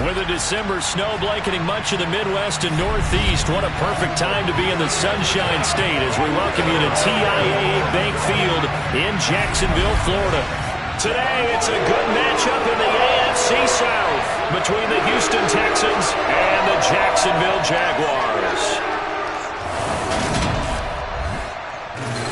With a December snow blanketing much of the Midwest and Northeast, what a perfect time to be in the Sunshine State as we welcome you to TIAA Bank Field in Jacksonville, Florida. Today, it's a good matchup in the AFC South between the Houston Texans and the Jacksonville Jaguars.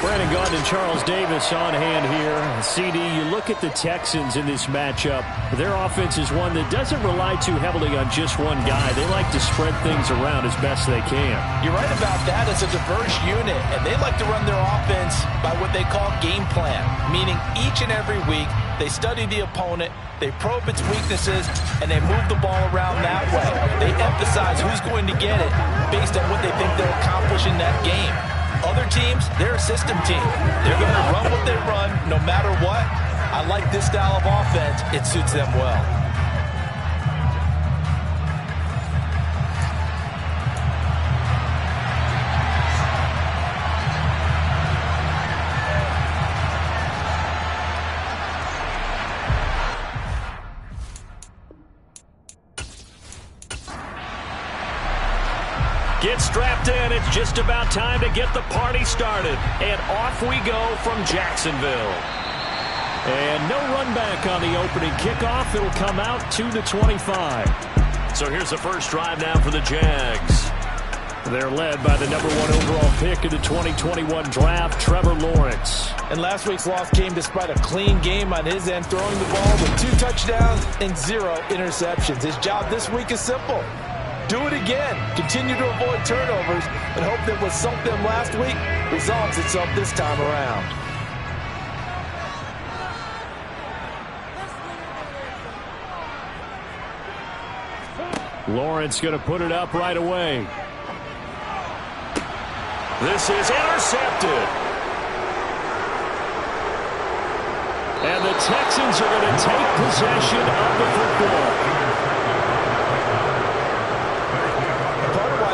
Brandon Gaudin and Charles Davis on hand here. CD, you look at the Texans in this matchup. Their offense is one that doesn't rely too heavily on just one guy. They like to spread things around as best they can. You're right about that. It's a diverse unit, and they like to run their offense by what they call game plan, meaning each and every week they study the opponent, they probe its weaknesses, and they move the ball around that way. They emphasize who's going to get it based on what they think they'll accomplish in that game. Other teams, they're a system team. They're going to run what they run no matter what. I like this style of offense. It suits them well. Get strapped in. It's just about time to get the party started. And off we go from Jacksonville. And no run back on the opening kickoff. It'll come out 2-25. So here's the first drive now for the Jags. They're led by the #1 overall pick in the 2021 draft, Trevor Lawrence. And last week's loss came despite a clean game on his end, throwing the ball with 2 touchdowns and 0 interceptions. His job this week is simple. Do it again. Continue to avoid turnovers and hope that what sunk them last week resolves itself this time around. Lawrence going to put it up right away. This is intercepted. And the Texans are going to take possession of the football.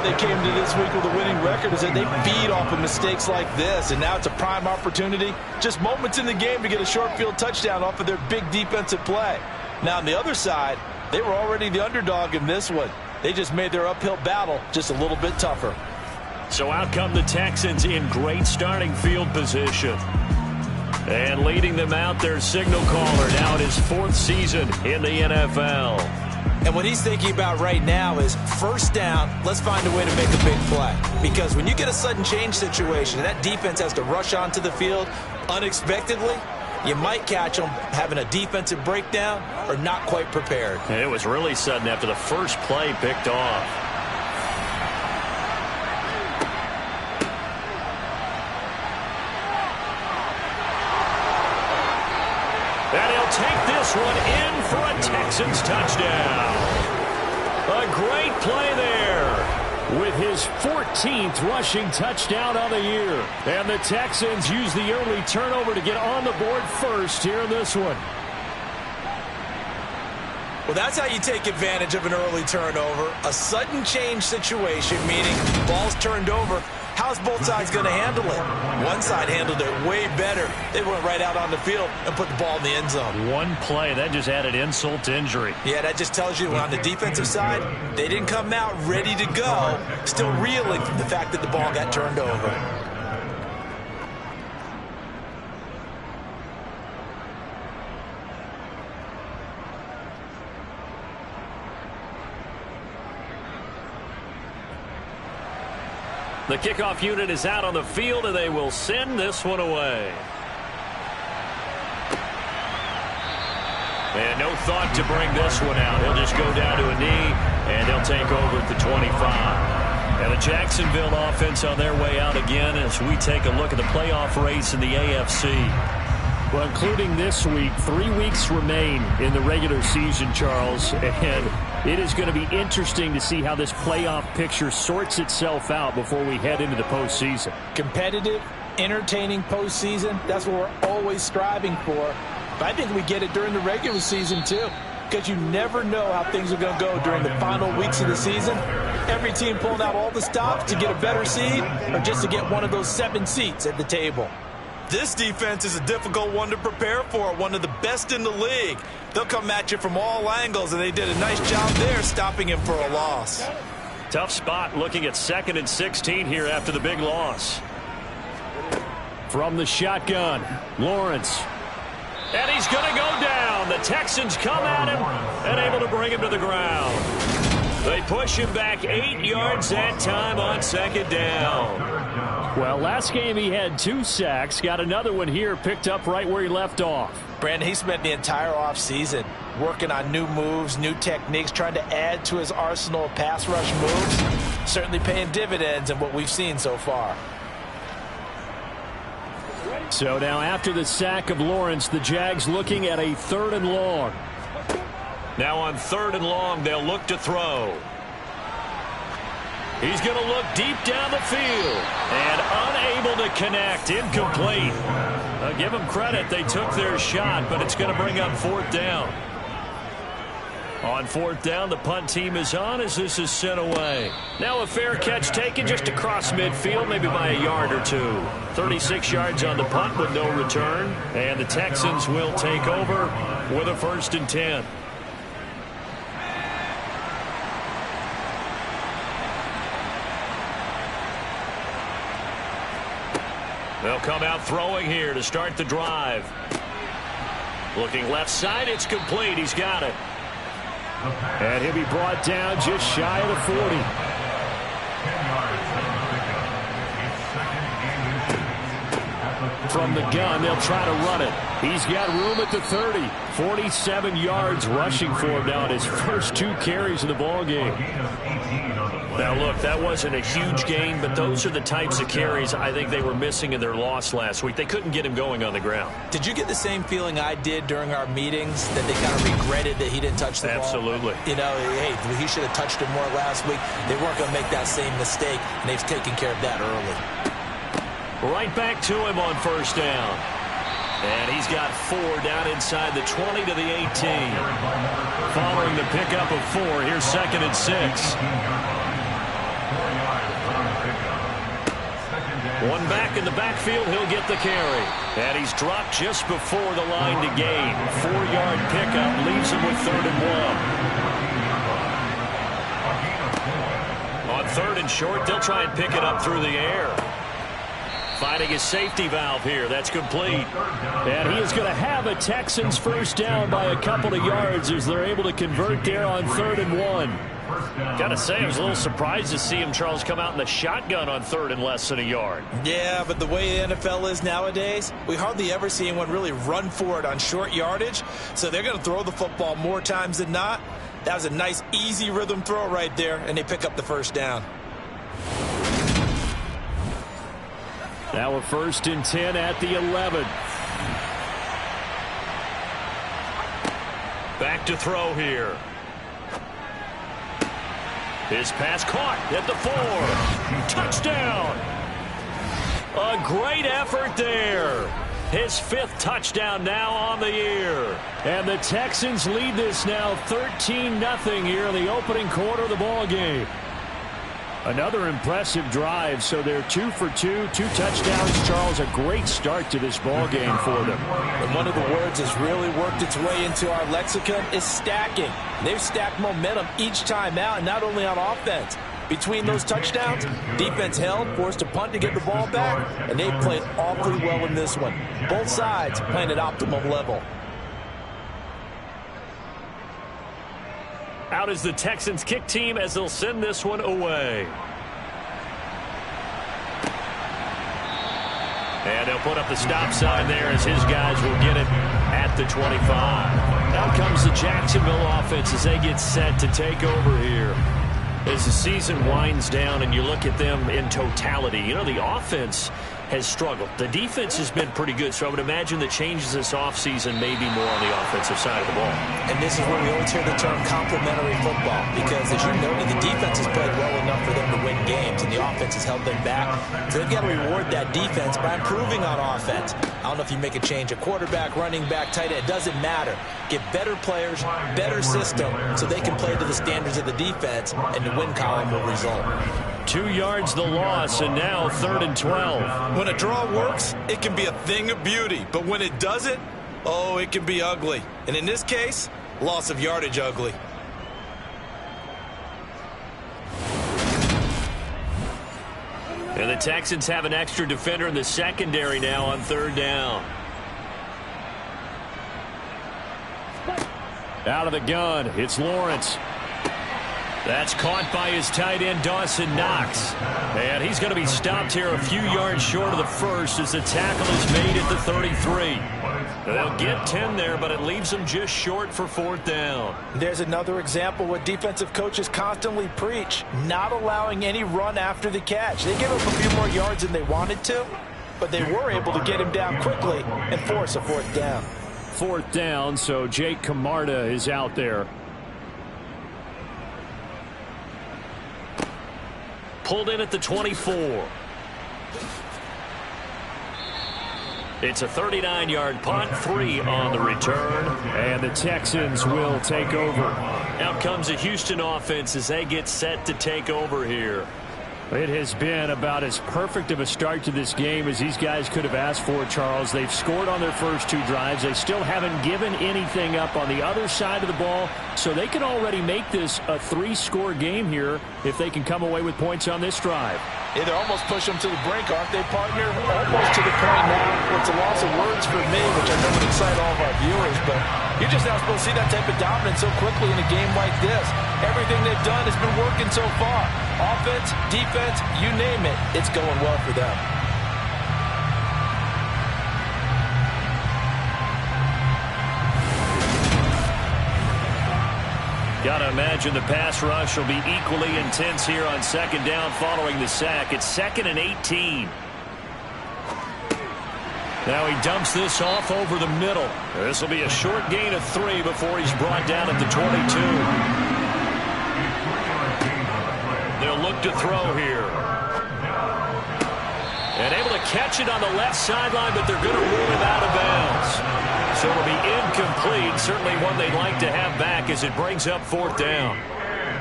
They came to this week with a winning record is that they feed off of mistakes like this, and now it's a prime opportunity, just moments in the game to get a short field touchdown off of their big defensive play. Now on the other side, they were already the underdog in this one. They just made their uphill battle just a little bit tougher. So out come the Texans in great starting field position. And leading them out, their signal caller now in his 4th season in the NFL. And what he's thinking about right now is first down, let's find a way to make a big play. Because when you get a sudden change situation and that defense has to rush onto the field unexpectedly, you might catch them having a defensive breakdown or not quite prepared. And it was really sudden after the first play picked off. And he'll take this one in for a Texans touchdown. A great play there with his 14th rushing touchdown of the year. And the Texans use the early turnover to get on the board first here in this one. Well, that's how you take advantage of an early turnover. A sudden change situation, meaning ball's turned over. How's both sides going to handle it? One side handled it way better. They went right out on the field and put the ball in the end zone. One play, that just added insult to injury. Yeah, that just tells you on the defensive side, they didn't come out ready to go, still reeling from the fact that the ball got turned over. The kickoff unit is out on the field, and they will send this one away. And no thought to bring this one out. He'll just go down to a knee, and they'll take over at the 25. And the Jacksonville offense on their way out again as we take a look at the playoff race in the AFC. Well, including this week, 3 weeks remain in the regular season, Charles, and it is going to be interesting to see how this playoff picture sorts itself out before we head into the postseason. Competitive, entertaining postseason, that's what we're always striving for. But I think we get it during the regular season, too, because you never know how things are going to go during the final weeks of the season. Every team pulling out all the stops to get a better seed or just to get one of those 7 seats at the table. This defense is a difficult one to prepare for, one of the best in the league. They'll come at you from all angles, and they did a nice job there stopping him for a loss. Tough spot looking at 2nd and 16 here after the big loss. From the shotgun, Lawrence. And he's going to go down. The Texans come at him and able to bring him to the ground. They push him back 8 yards that time on 2nd down. Well, last game he had 2 sacks. Got another one here picked up right where he left off. Brandon, he spent the entire offseason working on new moves, new techniques, trying to add to his arsenal of pass rush moves. Certainly paying dividends in what we've seen so far. So now after the sack of Lawrence, the Jags looking at a 3rd and long. Now on 3rd and long, they'll look to throw. He's going to look deep down the field and unable to connect. Incomplete. I'll give them credit. They took their shot, but it's going to bring up 4th down. On 4th down, the punt team is on as this is sent away. Now a fair catch taken just across midfield, maybe by a yard or 2. 36 yards on the punt with no return. And the Texans will take over with a 1st and 10. They'll come out throwing here to start the drive. Looking left side, it's complete. He's got it. And he'll be brought down just shy of the 40. From the gun, they'll try to run it. He's got room at the 30. 47 yards rushing for him now in his first 2 carries of the ball game. Now, look, that wasn't a huge gain, but those are the types of carries I think they were missing in their loss last week. They couldn't get him going on the ground. Did you get the same feeling I did during our meetings, that they kind of regretted that he didn't touch the ball? Absolutely. You know, hey, he should have touched it more last week. They weren't going to make that same mistake, and they've taken care of that early. Right back to him on 1st down. And he's got 4 down inside the 20 to the 18. Following the pickup of 4, here's 2nd and 6. One back in the backfield, he'll get the carry. And he's dropped just before the line to gain. 4-yard pickup leaves him with 3rd and 1. On 3rd and short, they'll try and pick it up through the air. Finding his safety valve here. That's complete. And he is going to have a Texans 1st down by a couple of yards as they're able to convert there on 3rd and 1. Got to say, I was a little surprised to see him, Charles, come out in the shotgun on 3rd and less than a yard. Yeah, but the way the NFL is nowadays, we hardly ever see anyone really run for it on short yardage. So they're going to throw the football more times than not. That was a nice, easy rhythm throw right there, and they pick up the 1st down. Now a 1st and 10 at the 11. Back to throw here. His pass caught at the 4. Touchdown. A great effort there. His 5th touchdown now on the year. And the Texans lead this now 13-0 here in the opening quarter of the ball game. Another impressive drive, so they're 2 for 2, 2 touchdowns. Charles, a great start to this ball game for them. And one of the words that's really worked its way into our lexicon is stacking. They've stacked momentum each time out, and not only on offense. Between those touchdowns, defense held, forced a punt to get the ball back, and they played awfully well in this one. Both sides playing at optimum level. Out is the Texans kick team as they'll send this one away. And they'll put up the stop sign there as his guys will get it at the 25. Out comes the Jacksonville offense as they get set to take over here. As the season winds down and you look at them in totality, you know, the offense has struggled. The defense has been pretty good, so I would imagine the changes this offseason may be more on the offensive side of the ball. And this is where we always hear the term complementary football, because as you noted, the defense has played well enough for them to win games, and the offense has held them back. So they've got to reward that defense by improving on offense. I don't know if you make a change, a quarterback, running back, tight end, it doesn't matter. get better players, better system, so they can play to the standards of the defense, and the win column will result. 2 yards the loss, and now 3rd and 12. When a draw works, it can be a thing of beauty. But when it doesn't, oh, it can be ugly. And in this case, loss of yardage ugly. And the Texans have an extra defender in the secondary now on 3rd down. Out of the gun, it's Lawrence. That's caught by his tight end, Dawson Knox. And he's going to be stopped here a few yards short of the first as the tackle is made at the 33. They'll get 10 there, but it leaves them just short for 4th down. There's another example what defensive coaches constantly preach, not allowing any run after the catch. They gave up a few more yards than they wanted to, but they were able to get him down quickly and force a 4th down. 4th down, so Jake Camarda is out there. Pulled in at the 24. It's a 39-yard punt, 3 on the return, and the Texans will take over. Out comes the Houston offense as they get set to take over here. It has been about as perfect of a start to this game as these guys could have asked for, Charles. They've scored on their first 2 drives. They still haven't given anything up on the other side of the ball, so they can already make this a 3-score game here if they can come away with points on this drive. Yeah, they're almost pushing them to the brink, aren't they, partner? Almost to the point now. It's a loss of words for me, which I know would excite all of our viewers, but you're just not supposed to see that type of dominance so quickly in a game like this. Everything they've done has been working so far. Offense, defense, you name it, it's going well for them. Got to imagine the pass rush will be equally intense here on 2nd down following the sack. It's 2nd and 18. Now he dumps this off over the middle. This will be a short gain of 3 before he's brought down at the 22. They'll look to throw here. And able to catch it on the left sideline, but they're going to rule him out of bounds. So it'll be incomplete. Certainly one they'd like to have back as it brings up 4th down.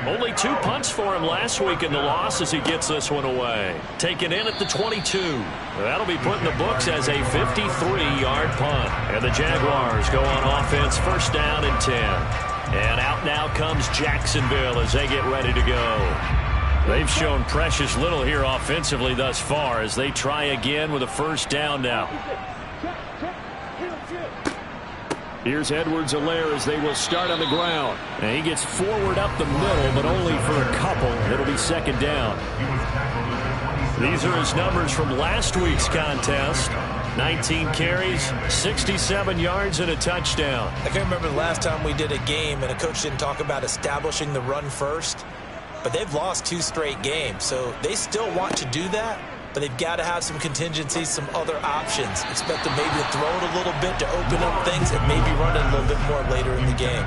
Only 2 punts for him last week in the loss as he gets this one away. Taken in at the 22. That'll be put in the books as a 53-yard punt. And the Jaguars go on offense, 1st down and 10. And out now comes Jacksonville as they get ready to go. They've shown precious little here offensively thus far as they try again with a 1st down now. Here's Edwards-Helaire as they will start on the ground. And he gets forward up the middle, but only for a couple. It'll be 2nd down. These are his numbers from last week's contest. 19 carries, 67 yards, and a touchdown. I can't remember the last time we did a game and a coach didn't talk about establishing the run first. But they've lost 2 straight games, so they still want to do that. But they've got to have some contingencies, some other options. Expect them maybe to throw it a little bit to open up things and maybe run it a little bit more later in the game.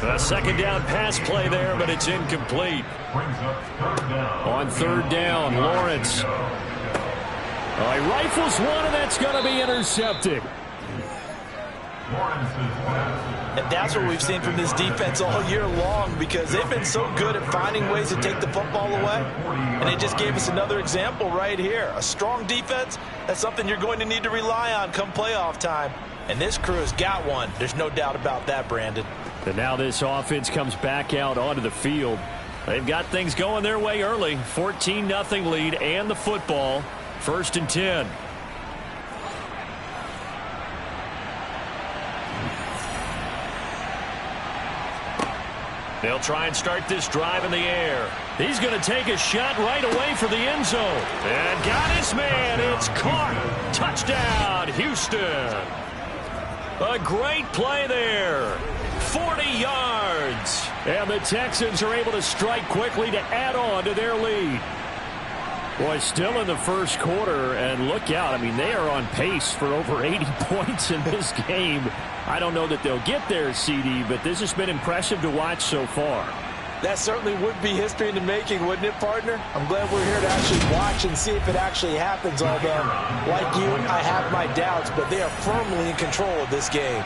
A 2nd down pass play there, but it's incomplete. On 3rd down, Lawrence. He rifles one, and that's going to be intercepted. And that's what we've seen from this defense all year long because they've been so good at finding ways to take the football away. And they just gave us another example right here. A strong defense, that's something you're going to need to rely on come playoff time. And this crew has got one. There's no doubt about that, Brandon. And now this offense comes back out onto the field. They've got things going their way early. 14-0 lead and the football. 1st and 10. They'll try and start this drive in the air. He's going to take a shot right away for the end zone. And got his man. It's caught. Touchdown, Houston. A great play there. 40 yards. And the Texans are able to strike quickly to add on to their lead. Boy, still in the 1st quarter, and look out. I mean, they are on pace for over 80 points in this game. I don't know that they'll get there, CD, but this has been impressive to watch so far. That certainly would be history in the making, wouldn't it, partner? I'm glad we're here to actually watch and see if it actually happens, although, like you, I have my doubts, but they are firmly in control of this game.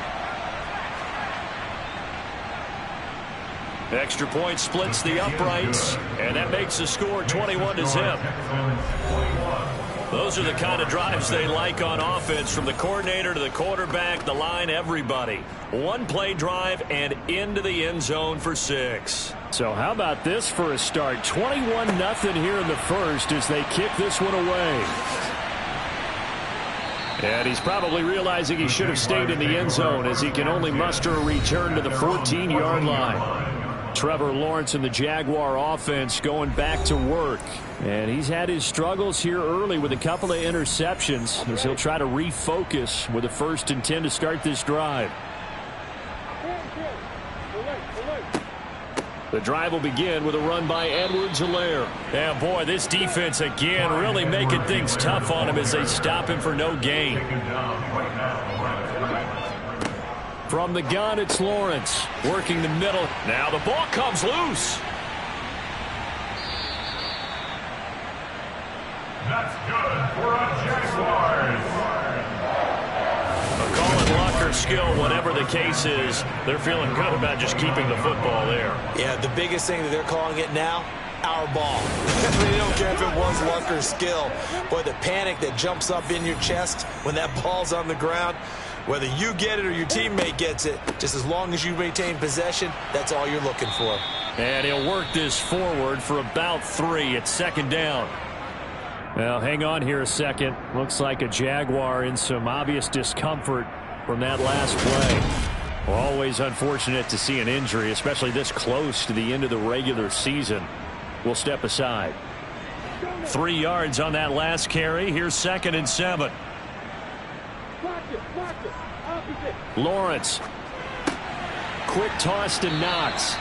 Extra point splits the uprights, and that makes the score 21-0. Those are the kind of drives they like on offense, from the coordinator to the quarterback, the line, everybody. One play drive and into the end zone for 6. So how about this for a start? 21-0 here in the first as they kick this one away. And he's probably realizing he should have stayed in the end zone, as he can only muster a return to the 14-yard line. Trevor Lawrence and the Jaguar offense going back to work. And he's had his struggles here early with a couple of interceptions, as he'll try to refocus with a 1st and 10 to start this drive. The drive will begin with a run by Edwards-Helaire. Yeah, boy, this defense again really making things tough on him as they stop him for no gain. From the gun, it's Lawrence working the middle. Now the ball comes loose. That's good for a Jaguars. Call it luck or skill, whatever the case is, they're feeling good about just keeping the football there. Yeah, the biggest thing that they're calling it now, our ball. They don't care if it was luck or skill. Boy, the panic that jumps up in your chest when that ball's on the ground, whether you get it or your teammate gets it, just as long as you maintain possession, that's all you're looking for. And he'll work this forward for about 3. It's 2nd down. Well, hang on here a second. Looks like a Jaguar in some obvious discomfort from that last play. Well, always unfortunate to see an injury, especially this close to the end of the regular season. We'll step aside. 3 yards on that last carry. Here's 2nd and 7. Lawrence. Quick toss to Knox.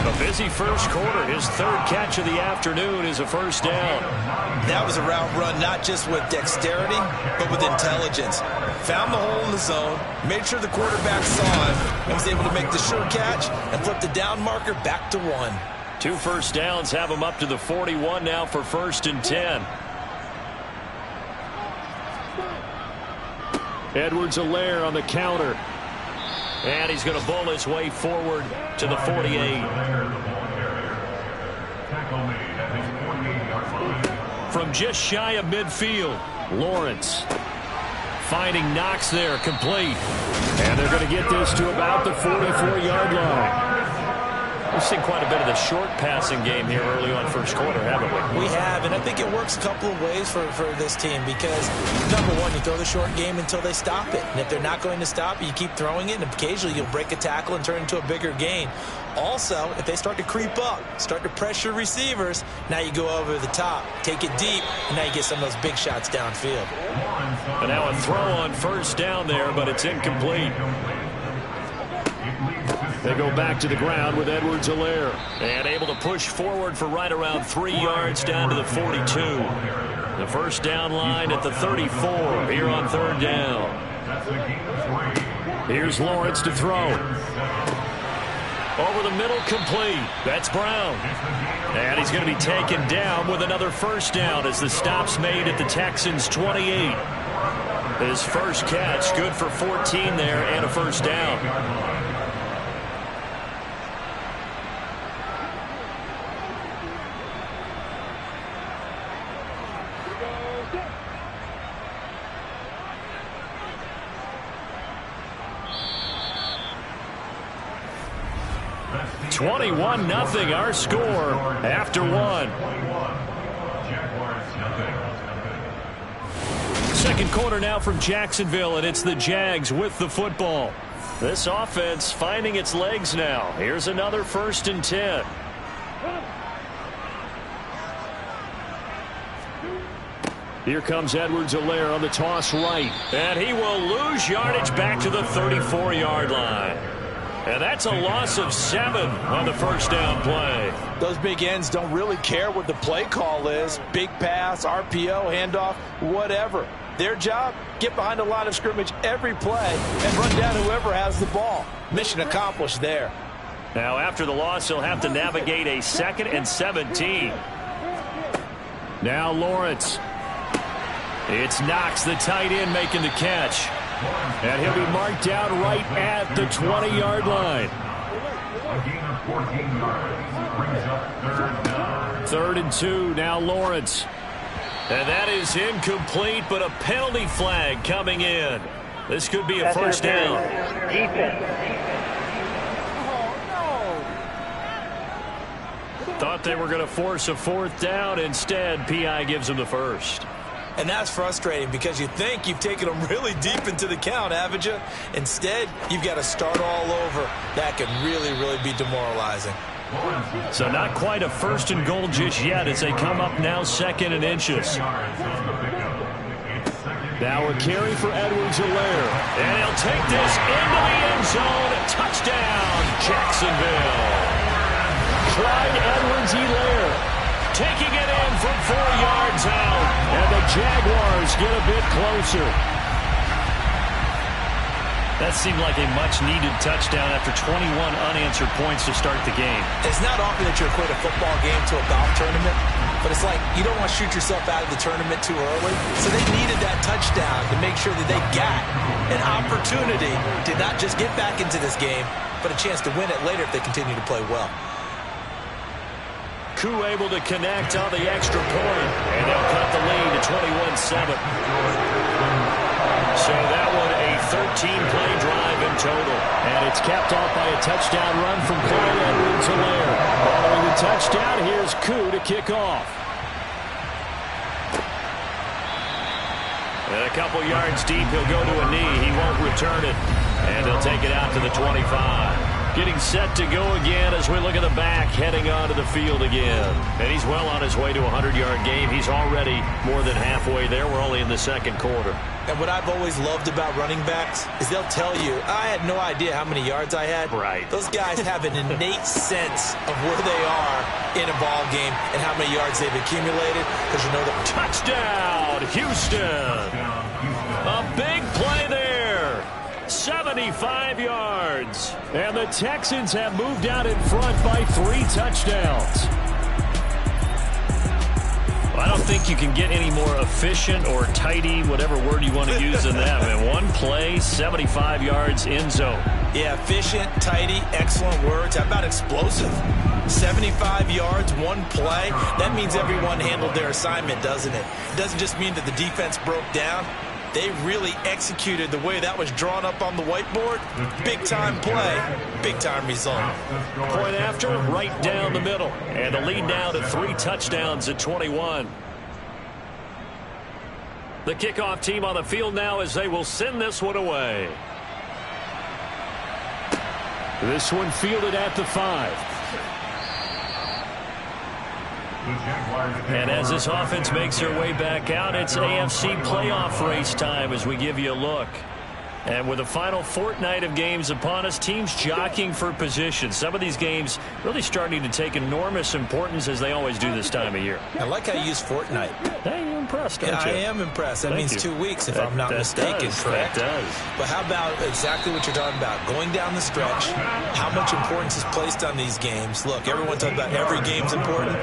A busy first quarter. His 3rd catch of the afternoon is a 1st down. That was a route run not just with dexterity, but with intelligence. Found the hole in the zone, made sure the quarterback saw him, and was able to make the sure catch and flip the down marker back to 1. 2 first downs have him up to the 41 now for 1st and 10. Edwards-Helaire on the counter. And he's going to bull his way forward to the 48. From just shy of midfield, Lawrence finding Knox there, complete. And they're going to get this to about the 44-yard line. We've seen quite a bit of the short passing game here early on first quarter, haven't we? We have, and I think it works a couple of ways for this team because, number one, you throw the short game until they stop it. And if they're not going to stop it, you keep throwing it, and occasionally you'll break a tackle and turn it into a bigger gain. Also, if they start to creep up, start to pressure receivers, now you go over the top, take it deep, and now you get some of those big shots downfield. And now a throw on 1st down there, but it's incomplete. They go back to the ground with Edwards-Helaire. And able to push forward for right around 3 yards down to the 42. The 1st down line at the 34 here on 3rd down. Here's Lawrence to throw. Over the middle, complete. That's Brown. And he's going to be taken down with another 1st down as the stop's made at the Texans' 28. His first catch, good for 14 there and a 1st down. $21-0 our score after 1. 2nd quarter now from Jacksonville, and it's the Jags with the football. This offense finding its legs now. Here's another 1st and 10. Here comes Edwards-Helaire on the toss right. And he will lose yardage back to the 34-yard line. And that's a loss of 7 on the 1st down play. Those big ends don't really care what the play call is. Big pass, RPO, handoff, whatever. Their job, get behind the line of scrimmage every play and run down whoever has the ball. Mission accomplished there. Now after the loss, he'll have to navigate a 2nd and 17. Now Lawrence. It's Knox, the tight end, making the catch. And he'll be marked down right at the 20-yard line. A gain of 14 yards brings up third down. 3rd and 2, now Lawrence. And that is incomplete, but a penalty flag coming in. This could be a first down. Thought they were going to force a 4th down. Instead, P.I. gives them the first. And that's frustrating because you think you've taken them really deep into the count, haven't you? Instead, you've got to start all over. That can really, really be demoralizing. So not quite a 1st and goal just yet as they come up now 2nd and inches. Now a carry for Edwards-Helaire. And he'll take this into the end zone. Touchdown, Jacksonville. Clyde Edwards-Helaire taking it in from 4 yards out. And the Jaguars get a bit closer. That seemed like a much-needed touchdown after 21 unanswered points to start the game. It's not often that you equate a football game to a golf tournament, but it's like you don't want to shoot yourself out of the tournament too early. So they needed that touchdown to make sure that they got an opportunity to not just get back into this game, but a chance to win it later if they continue to play well. Koo able to connect on the extra point, and they'll cut the lead to 21-7. So that one a 13-play drive in total. And it's capped off by a touchdown run from Clyde Edwards-Helaire. Following the touchdown, here's Koo to kick off. And a couple yards deep, he'll go to a knee. He won't return it. And they'll take it out to the 25. Getting set to go again as we look at the back, heading onto the field again. And he's well on his way to a 100-yard game. He's already more than halfway there. We're only in the 2nd quarter. And what I've always loved about running backs is they'll tell you, I had no idea how many yards I had. Right. Those guys have an innate sense of where they are in a ball game and how many yards they've accumulated because you know the touchdown, Houston. A big play there. 75 yards. And the Texans have moved out in front by 3 touchdowns. I don't think you can get any more efficient or tidy, whatever word you want to use in that. Man, one play, 75 yards in zone. Yeah, efficient, tidy, excellent words. How about explosive? 75 yards, one play. That means everyone handled their assignment, doesn't it? It doesn't just mean that the defense broke down. They really executed the way that was drawn up on the whiteboard. Big-time play, big-time result. Point after, right down the middle. And the lead now to 3 touchdowns at 21. The kickoff team on the field now as they will send this one away. This one fielded at the 5. And as this offense makes their way back out, it's AFC playoff race time as we give you a look. And with the final fortnight of games upon us, teams jockeying for position. Some of these games really starting to take enormous importance as they always do this time of year. I like how you use fortnight. Hey, you're impressed, aren't you? I am impressed. That means 2 weeks if I'm not mistaken, correct? That does. But how about exactly what you're talking about? Going down the stretch, how much importance is placed on these games. Look, everyone talks about every game's important.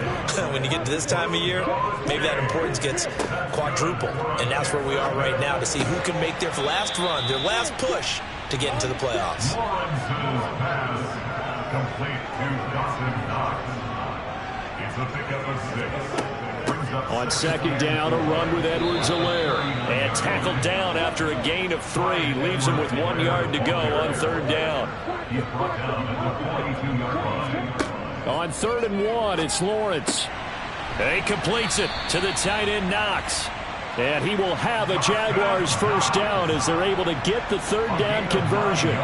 When you get to this time of year, maybe that importance gets quadrupled. And that's where we are right now to see who can make their last run, their last push to get into the playoffs. On 2nd down, a run with Edwards-Helaire. And tackled down after a gain of 3. Leaves him with 1 yard to go on 3rd down. On 3rd and 1, it's Lawrence. He completes it to the tight end, Knox. And he will have a Jaguars first down as they're able to get the 3rd down conversion.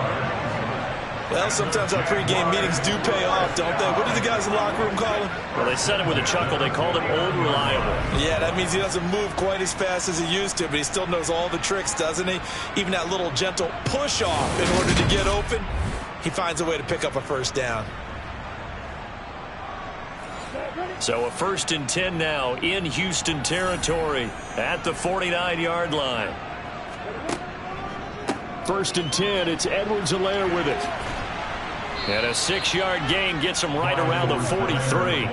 Well, sometimes our pregame meetings do pay off, don't they? What do the guys in the locker room call him? Well, they said it with a chuckle. They called him Old Reliable. Yeah, that means he doesn't move quite as fast as he used to, but he still knows all the tricks, doesn't he? Even that little gentle push-off in order to get open, he finds a way to pick up a first down. So a 1st and 10 now in Houston territory at the 49-yard line. 1st and 10, it's Edwards-Helaire with it. And a 6-yard gain gets him right around the 43.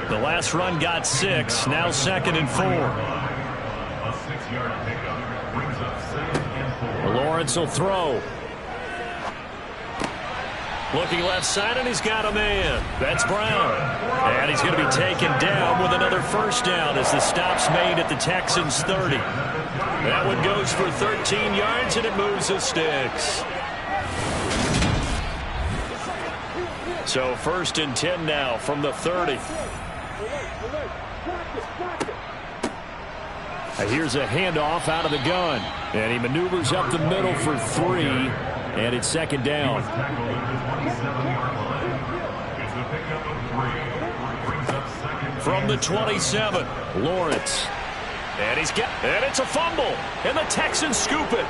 The last run got 6. Now 2nd and 4. A 6-yard pickup brings up 2nd and 4. Lawrence will throw. Looking left side, and he's got a man. That's Brown. And he's going to be taken down with another first down as the stop's made at the Texans' 30. That one goes for 13 yards, and it moves the sticks. So 1st and 10 now from the 30. Here's a handoff out of the gun. And he maneuvers up the middle for 3. And it's 2nd down. From the 27, Lawrence. And it's a fumble. And the Texans scoop it.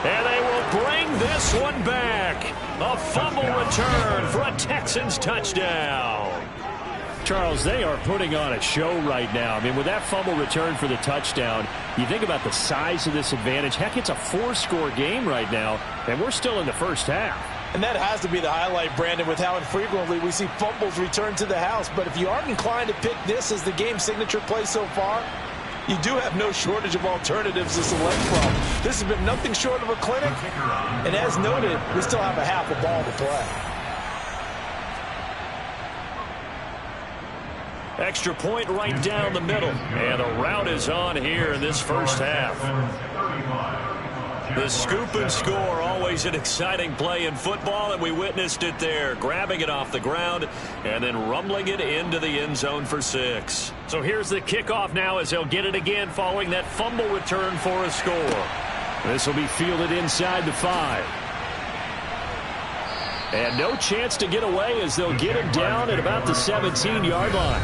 And they will bring this one back. A fumble return for a Texans touchdown. Charles, they are putting on a show right now. I mean, with that fumble return for the touchdown, you think about the size of this advantage. Heck, it's a 4-score game right now, and we're still in the first half. And that has to be the highlight, Brandon, with how infrequently we see fumbles return to the house. But if you aren't inclined to pick this as the game signature play so far, you do have no shortage of alternatives to select from. This has been nothing short of a clinic. And as noted, we still have a half a ball to play. Extra point right down the middle. And the route is on here in this first half. The scoop and score, always an exciting play in football, and we witnessed it there. Grabbing it off the ground and then rumbling it into the end zone for 6. So here's the kickoff now as they'll get it again following that fumble return for a score. This will be fielded inside the 5. And no chance to get away as they'll get him down at about the 17-yard line.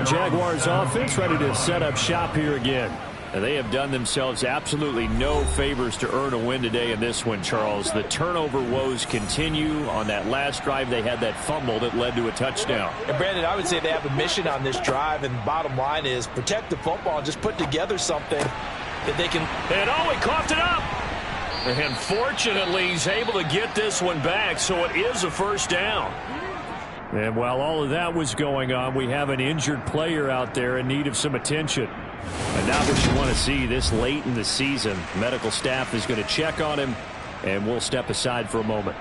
Jaguars offense ready to set up shop here again. And they have done themselves absolutely no favors to earn a win today in this one, Charles. The turnover woes continue. On that last drive, they had that fumble that led to a touchdown. And Brandon, I would say they have a mission on this drive, and the bottom line is protect the football and just put together something that they can. And oh, he coughed it up. And fortunately, he's able to get this one back, so it is a first down. And while all of that was going on, we have an injured player out there in need of some attention. And not what you want to see this late in the season. Medical staff is going to check on him, and we'll step aside for a moment.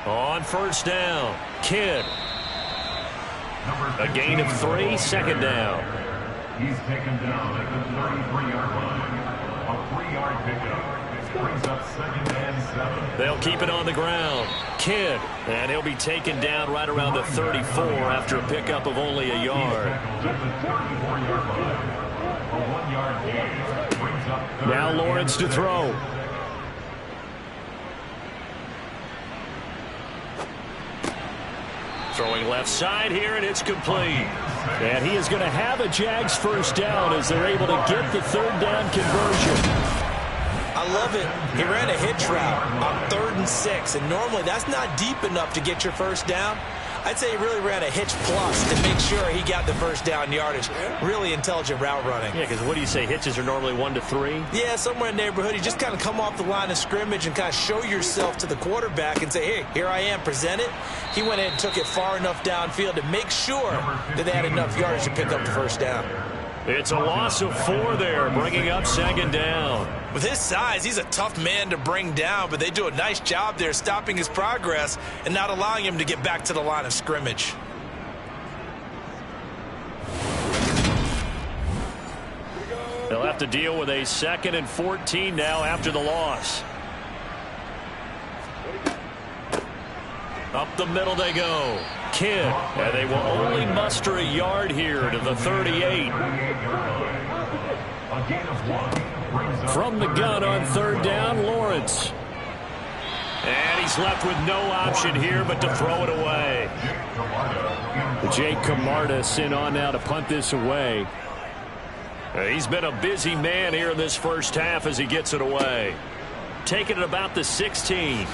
On first down, Kidd. A gain of 3, 2nd down. He's taken down at the 33-yard line. A 3-yard pickup. Brings up 2nd and 7. They'll keep it on the ground. Kidd. And he'll be taken down right around the 34 after a pickup of only a yard. Now Lawrence to throw. Throwing left side here, and it's complete. And he is going to have a Jags first down as they're able to get the 3rd down conversion. I love it. He ran a hitch route on 3rd and 6, and normally that's not deep enough to get your first down. I'd say he really ran a hitch plus to make sure he got the first down yardage. Really intelligent route running. Yeah, because what do you say, hitches are normally 1 to 3? Yeah, somewhere in the neighborhood. You just kind of come off the line of scrimmage and kind of show yourself to the quarterback and say, hey, here I am, present it. He went in and took it far enough downfield to make sure that they had enough yardage to pick up the first down. It's a loss of 4 there, bringing up 2nd down. With his size, he's a tough man to bring down, but they do a nice job there stopping his progress and not allowing him to get back to the line of scrimmage. They'll have to deal with a 2nd and 14 now after the loss. Up the middle they go. Kidd, and they will only muster a yard here to the 38. From the gun on 3rd down, Lawrence. And he's left with no option here but to throw it away. Jake Camarda sent on now to punt this away. He's been a busy man here in this first half as he gets it away. Taking it about the 16.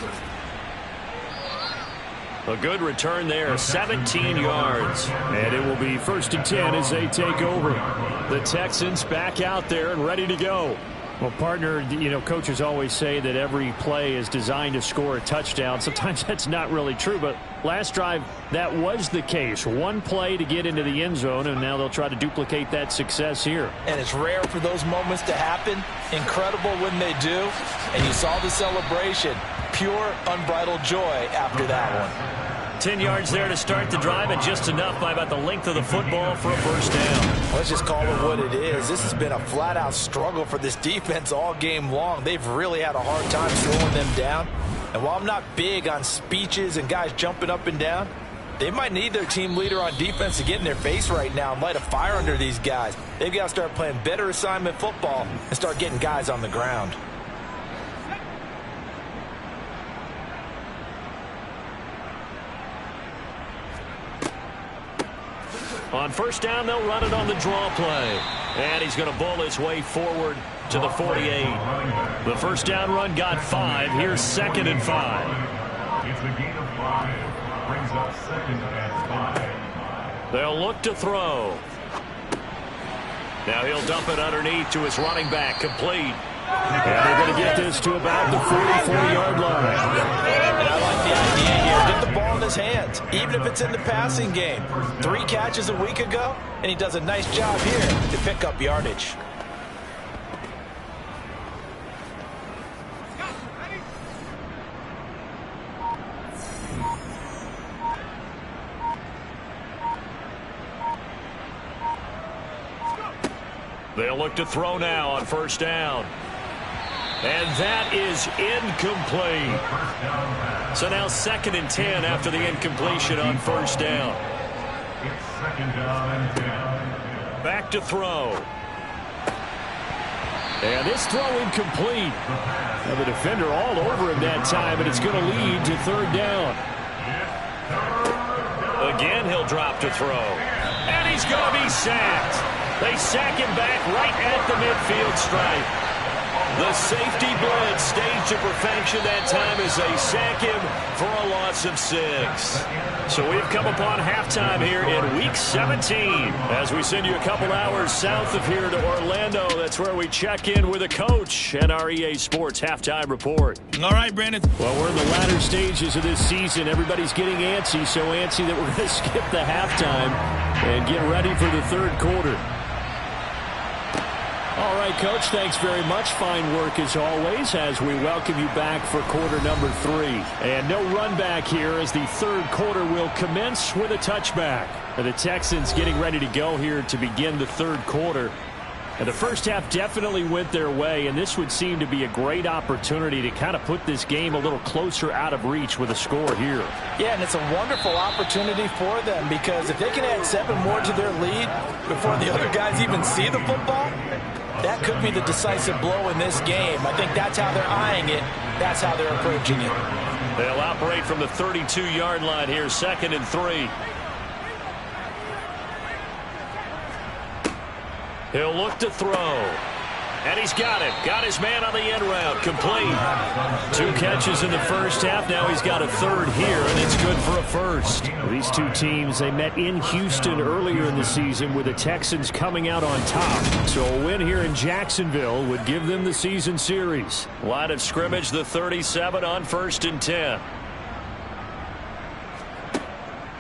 A good return there, 17 yards. And it will be 1st and 10 as they take over. The Texans back out there and ready to go. Well, partner, you know, coaches always say that every play is designed to score a touchdown. Sometimes that's not really true, but last drive, that was the case. One play to get into the end zone, and now they'll try to duplicate that success here. And it's rare for those moments to happen. Incredible when they do. And you saw the celebration. Pure, unbridled joy after that one. 10 yards there to start the drive, and just enough by about the length of the football for a first down. Let's just call it what it is. This has been a flat-out struggle for this defense all game long. They've really had a hard time slowing them down. And while I'm not big on speeches and guys jumping up and down, they might need their team leader on defense to get in their face right now and light a fire under these guys. They've got to start playing better assignment football and start getting guys on the ground. On first down, they'll run it on the draw play. And he's going to bowl his way forward to the 48. The first down run got 5. Here's 2nd and 5. It's a gain of 5. Brings up 2nd and 5. They'll look to throw. Now he'll dump it underneath to his running back. Complete. And they're going to get this to about the 44-yard line. And I like the idea here. Get the ball in his hands, even if it's in the passing game. 3 catches a week ago, and he does a nice job here to pick up yardage. They'll look to throw now on first down. And that is incomplete. So now 2nd and 10 after the incompletion on first down. It's 2nd down and 10. Back to throw. And this throw incomplete. Now the defender all over him that time, and it's going to lead to 3rd down. Again, he'll drop to throw. And he's going to be sacked. They sack him back right at the midfield stripe. The safety blitz staged to perfection that time as they sack him for a loss of 6. So we've come upon halftime here in Week 17 as we send you a couple hours south of here to Orlando. That's where we check in with a coach and our EA Sports Halftime Report. All right, Brandon. Well, we're in the latter stages of this season. Everybody's getting antsy, so antsy that we're going to skip the halftime and get ready for the 3rd quarter. All right, Coach, thanks very much. Fine work as always as we welcome you back for quarter number 3. And no run back here as the 3rd quarter will commence with a touchback. And the Texans getting ready to go here to begin the 3rd quarter. And the first half definitely went their way, and this would seem to be a great opportunity to kind of put this game a little closer out of reach with a score here. Yeah, and it's a wonderful opportunity for them because if they can add 7 more to their lead before the other guys even see the football, that could be the decisive blow in this game. I think that's how they're eyeing it. That's how they're approaching it. They'll operate from the 32-yard line here, 2nd and 3. He'll look to throw. And he's got it. Got his man on the end route. Complete. 2 catches in the first half. Now he's got a 3rd here, and it's good for a 1st. These 2 teams, they met in Houston earlier in the season with the Texans coming out on top. So a win here in Jacksonville would give them the season series. Line of scrimmage, the 37 on 1st and 10.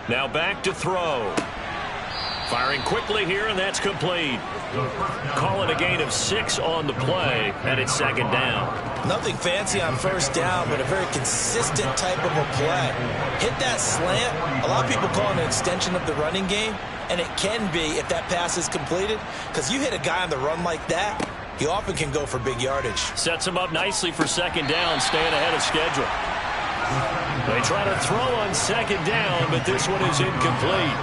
Now back to throw. Firing quickly here, and that's complete. Call it a gain of 6 on the play, and it's 2nd down. Nothing fancy on first down, but a very consistent type of a play. Hit that slant. A lot of people call it an extension of the running game, and it can be if that pass is completed, because you hit a guy on the run like that, he often can go for big yardage. Sets him up nicely for 2nd down, staying ahead of schedule. They try to throw on 2nd down, but this one is incomplete.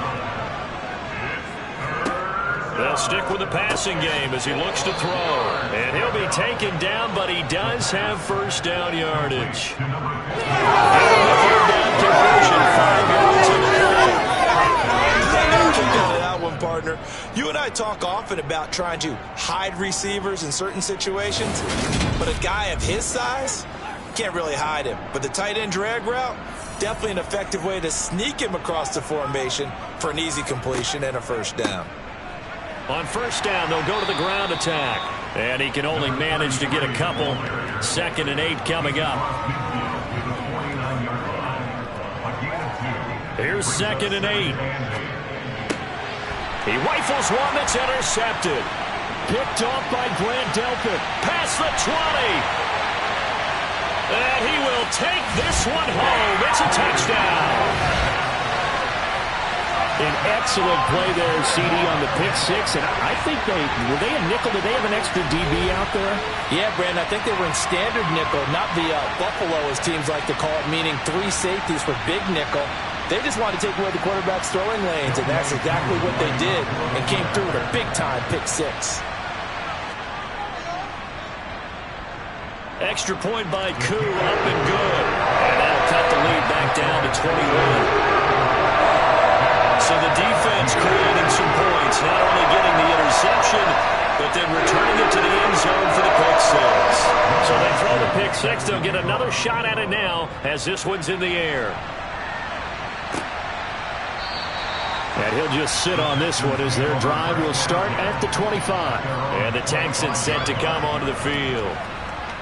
They'll stick with the passing game as he looks to throw. And he'll be taken down, but he does have first down yardage. And the 3rd down conversion, 5 yards in the play. Kick out of that one, partner. You and I talk often about trying to hide receivers in certain situations, but a guy of his size can't really hide him. But the tight end drag route, definitely an effective way to sneak him across the formation for an easy completion and a first down. On first down, they'll go to the ground attack. And he can only manage to get a couple. 2nd and 8 coming up. Here's 2nd and 8. He rifles one that's intercepted. Picked off by Grant Delpit. Past the 20. And he will take this one home. It's a touchdown. An excellent play there, CD, on the pick six. And I think were they a nickel? Did they have an extra DB out there? Yeah, Brandon, I think they were in standard nickel, not the Buffalo, as teams like to call it, meaning 3 safeties for big nickel. They just wanted to take away the quarterback's throwing lanes, and that's exactly what they did, and came through with a big-time pick six. Extra point by Koo, up and good. And that'll cut the lead back down to 21. So the defense creating some points, not only getting the interception, but then returning it to the end zone for the pick six. So they throw the pick six. They'll get another shot at it now as this one's in the air. And he'll just sit on this one as their drive will start at the 25. And the Texans set to come onto the field.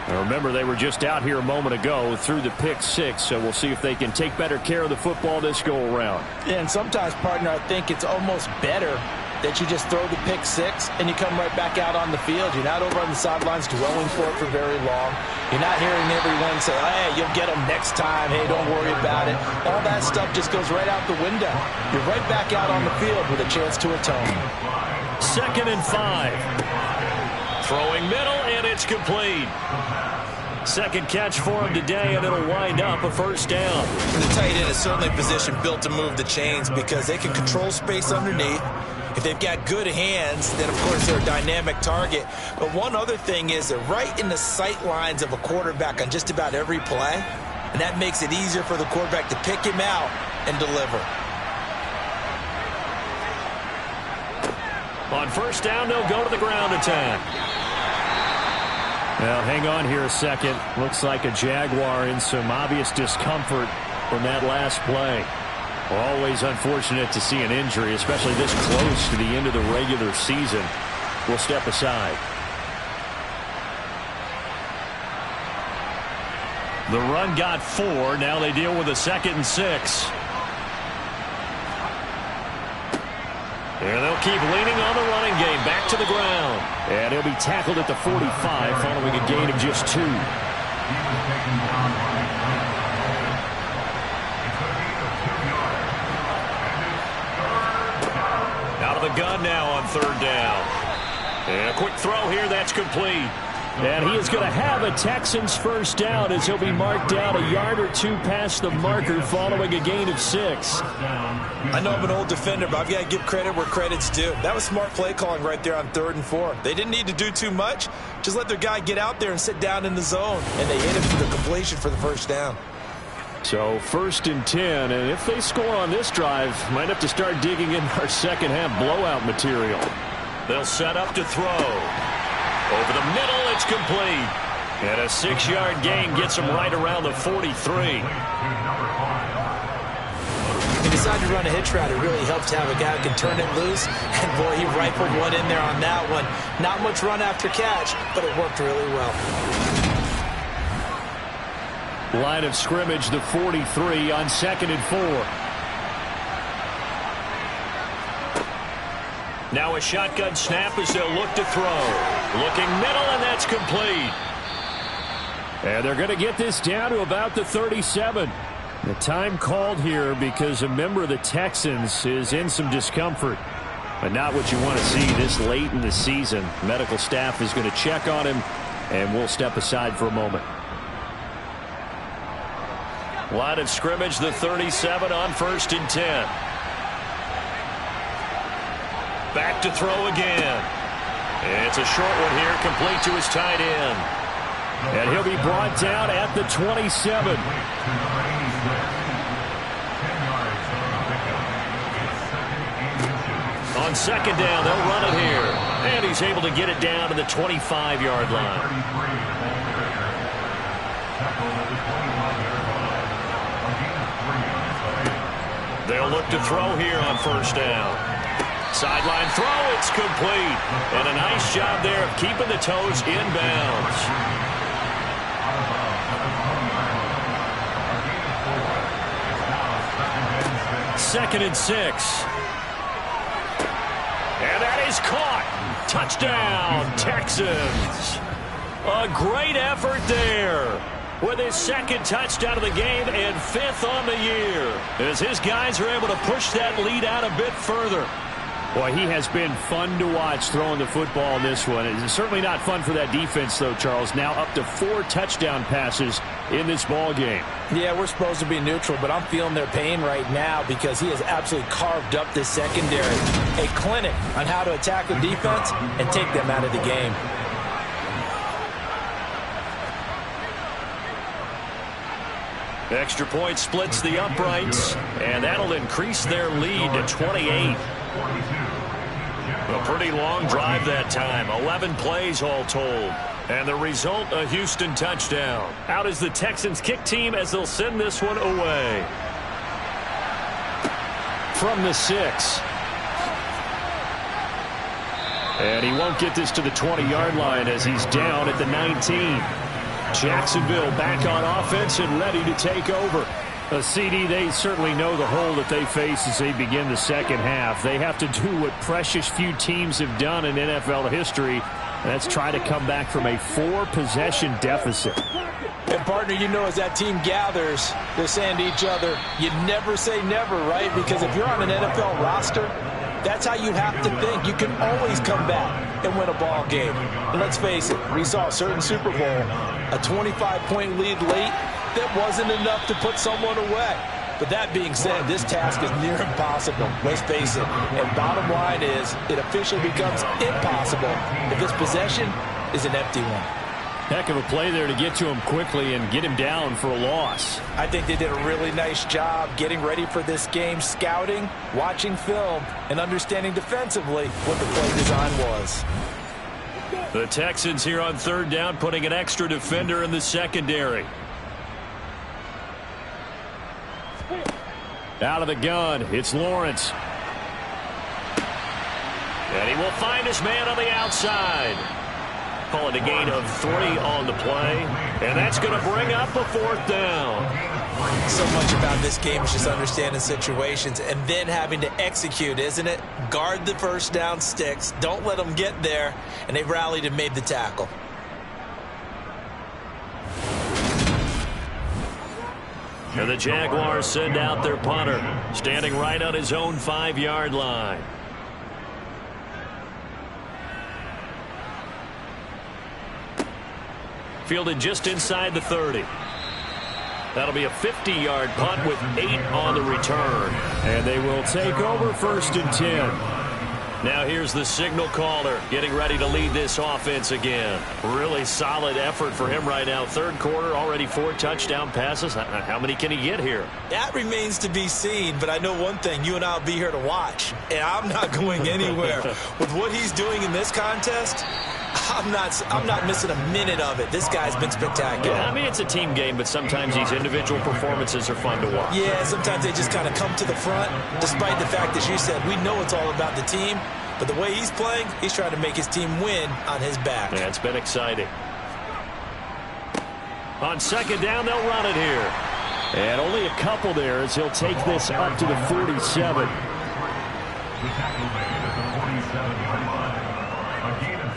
Now remember, they were just out here a moment ago through the pick six, so we'll see if they can take better care of the football this go-around. Yeah, and sometimes, partner, I think it's almost better that you just throw the pick six and you come right back out on the field. You're not over on the sidelines dwelling for it for very long. You're not hearing everyone say, hey, you'll get them next time. Hey, don't worry about it. All that stuff just goes right out the window. You're right back out on the field with a chance to atone. 2nd and 5. Throwing middle, and it's complete. Second catch for him today, and it'll wind up a first down. The tight end is certainly a position built to move the chains because they can control space underneath. If they've got good hands, then, of course, they're a dynamic target. But one other thing is they're right in the sight lines of a quarterback on just about every play, and that makes it easier for the quarterback to pick him out and deliver. On first down, they'll go to the ground attack. Now, hang on here a second. Looks like a Jaguar in some obvious discomfort from that last play. Always unfortunate to see an injury, especially this close to the end of the regular season. We'll step aside. The run got 4. Now they deal with a 2nd and 6. And they'll keep leaning on the running game. Back to the ground. And he'll be tackled at the 45 following a gain of just 2. Out of the gun now on 3rd down. And a quick throw here. That's complete. And he is going to have a Texans first down as he'll be marked down a yard or 2 past the marker following a gain of 6. I know I'm an old defender, but I've got to give credit where credit's due. That was smart play calling right there on 3rd and 4. They didn't need to do too much. Just let their guy get out there and sit down in the zone. And they hit him for the completion for the first down. So 1st and 10, and if they score on this drive, might have to start digging in our second half blowout material. They'll set up to throw. Over the middle, it's complete. And a 6-yard gain gets him right around the 43. He decided to run a hitch route. It really helps to have a guy who can turn it loose. And, boy, he rifled one in there on that one. Not much run after catch, but it worked really well. Line of scrimmage, the 43 on 2nd and 4. Now a shotgun snap as they'll look to throw. Looking middle, and that's complete. And they're going to get this down to about the 37. The time called here because a member of the Texans is in some discomfort. But not what you want to see this late in the season. Medical staff is going to check on him, and we'll step aside for a moment. Line of scrimmage, the 37 on 1st and 10. Back to throw again. It's a short one here, complete to his tight end. And he'll be brought down at the 27. On 2nd down, they'll run it here. And he's able to get it down to the 25-yard line. They'll look to throw here on 1st down. Sideline throw, it's complete. And a nice job there of keeping the toes inbounds. Second and 6. And that is caught. Touchdown, Texans. A great effort there with his second touchdown of the game and 5th on the year, as his guys are able to push that lead out a bit further. Boy, he has been fun to watch throwing the football in this one. It's certainly not fun for that defense, though, Charles. Now up to 4 touchdown passes in this ball game. Yeah, we're supposed to be neutral, but I'm feeling their pain right now because he has absolutely carved up this secondary. A clinic on how to attack the defense and take them out of the game. Extra point splits the uprights, and that'll increase their lead to 28. A pretty long drive that time. 11 plays all told. And the result, a Houston touchdown. Out is the Texans kick team as they'll send this one away. From the 6. And he won't get this to the 20-yard line as he's down at the 19. Jacksonville back on offense and ready to take over. A CD, they certainly know the hole that they face as they begin the second half. They have to do what precious few teams have done in NFL history, and that's try to come back from a 4-possession deficit. And, partner, you know as that team gathers, they're saying to each other, you never say never, right? Because if you're on an NFL roster, that's how you have to think. You can always come back and win a ball game. And let's face it, we saw a certain Super Bowl, a 25-point lead late, that wasn't enough to put someone away. But that being said, this task is near impossible. Let's face it. And bottom line is, it officially becomes impossible if this possession is an empty one. Heck of a play there to get to him quickly and get him down for a loss. I think they did a really nice job getting ready for this game, scouting, watching film, and understanding defensively what the play design was. The Texans here on 3rd down, putting an extra defender in the secondary. Out of the gun, it's Lawrence. And he will find his man on the outside. Call it a gain of 3 on the play. And that's going to bring up a 4th down. So much about this game is just understanding situations and then having to execute, isn't it? Guard the first down sticks. Don't let them get there. And they rallied and made the tackle. And the Jaguars send out their punter, standing right on his own 5-yard line. Fielded just inside the 30. That'll be a 50-yard punt with 8 on the return. And they will take over 1st and 10. Now here's the signal caller getting ready to lead this offense again. Really solid effort for him right now. 3rd quarter, already 4 touchdown passes. How many can he get here? That remains to be seen, but I know one thing. You and I will be here to watch, and I'm not going anywhere. With what he's doing in this contest, I'm not missing a minute of it. This guy's been spectacular. Yeah, I mean, it's a team game, but sometimes these individual performances are fun to watch. Yeah, sometimes they just kind of come to the front, despite the fact, as you said, we know it's all about the team. But the way he's playing, he's trying to make his team win on his back. Yeah, it's been exciting. On 2nd down, they'll run it here. And only a couple there as he'll take this up to the 47. The tackle made at the 47-yard line. A gain of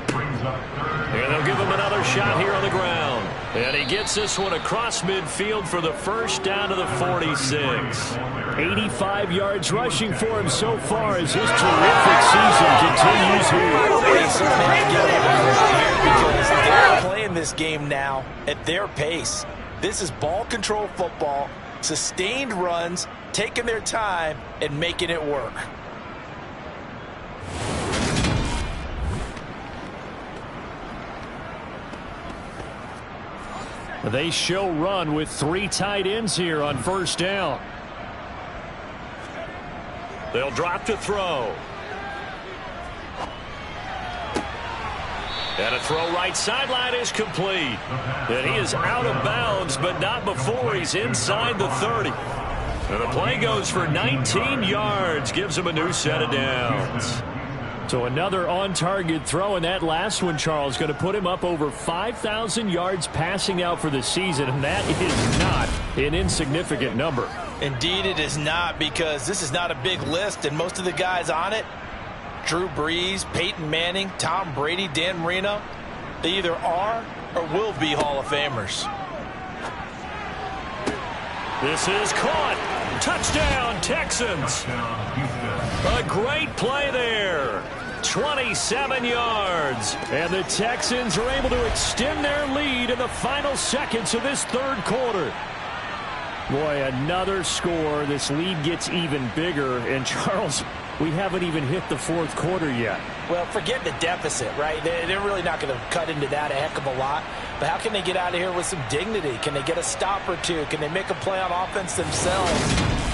2 brings up 3rd. And they'll give him another shot here on the ground. And he gets this one across midfield for the 1st down to the 46. 85 yards rushing for him so far as his terrific season continues here. Because they're playing this game now at their pace. This is ball control football, sustained runs, taking their time, and making it work. They show run with 3 tight ends here on 1st down. They'll drop to throw. And a throw right sideline is complete. And he is out of bounds, but not before he's inside the 30. And the play goes for 19 yards. Gives him a new set of downs. So another on-target throw, and that last one, Charles, going to put him up over 5,000 yards passing out for the season, and that is not an insignificant number. Indeed it is not, because this is not a big list, and most of the guys on it, Drew Brees, Peyton Manning, Tom Brady, Dan Marino, they either are or will be Hall of Famers. This is caught. Touchdown, Texans. A great play there. 27 yards. And the Texans are able to extend their lead in the final seconds of this third quarter. Boy, another score. This lead gets even bigger. And, Charles, we haven't even hit the fourth quarter yet. Well, forget the deficit, right? They're really not going to cut into that a heck of a lot. But how can they get out of here with some dignity? Can they get a stop or two? Can they make a play on offense themselves?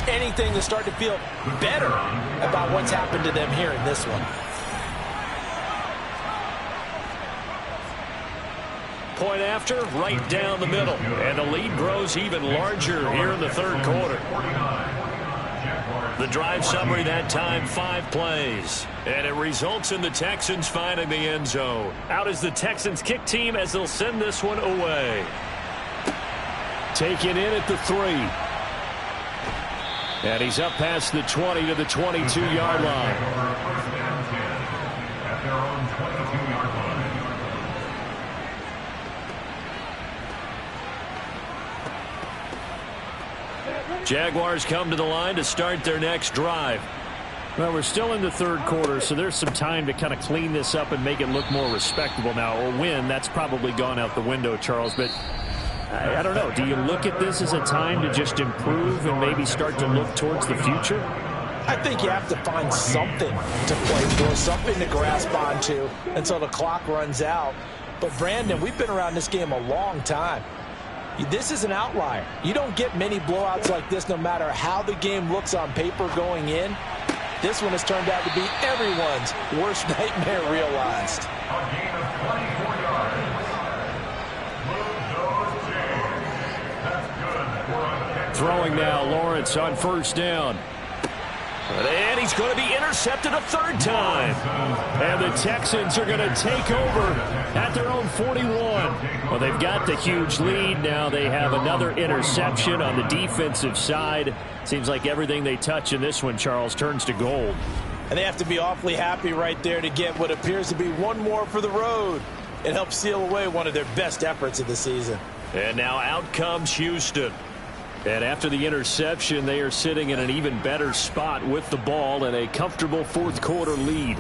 Anything to start to feel better about what's happened to them here in this one. Point after, right down the middle. And the lead grows even larger here in the third quarter. The drive summary that time, 5 plays. And it results in the Texans finding the end zone. Out is the Texans kick team as they'll send this one away. Taken in at the 3. And he's up past the 20 to the 22-yard line. At their own 22-yard line. Jaguars come to the line to start their next drive. Well, we're still in the third quarter, so there's some time to kind of clean this up and make it look more respectable now. Or win, that's probably gone out the window, Charles. But I don't know. Do you look at this as a time to just improve and maybe start to look towards the future? I think you have to find something to play for, something to grasp onto until the clock runs out. But, Brandon, we've been around this game a long time. This is an outlier. You don't get many blowouts like this no matter how the game looks on paper going in. This one has turned out to be everyone's worst nightmare realized. A gain of 24 yards. That's good. Throwing now, Lawrence on first down. And he's going to be intercepted a third time. And the Texans are going to take over at their own 41. Well, they've got the huge lead. Now they have another interception on the defensive side. Seems like everything they touch in this one, Charles, turns to gold. And they have to be awfully happy right there to get what appears to be one more for the road. It helps seal away one of their best efforts of the season. And now out comes Houston. And after the interception, they are sitting in an even better spot with the ball and a comfortable fourth quarter lead.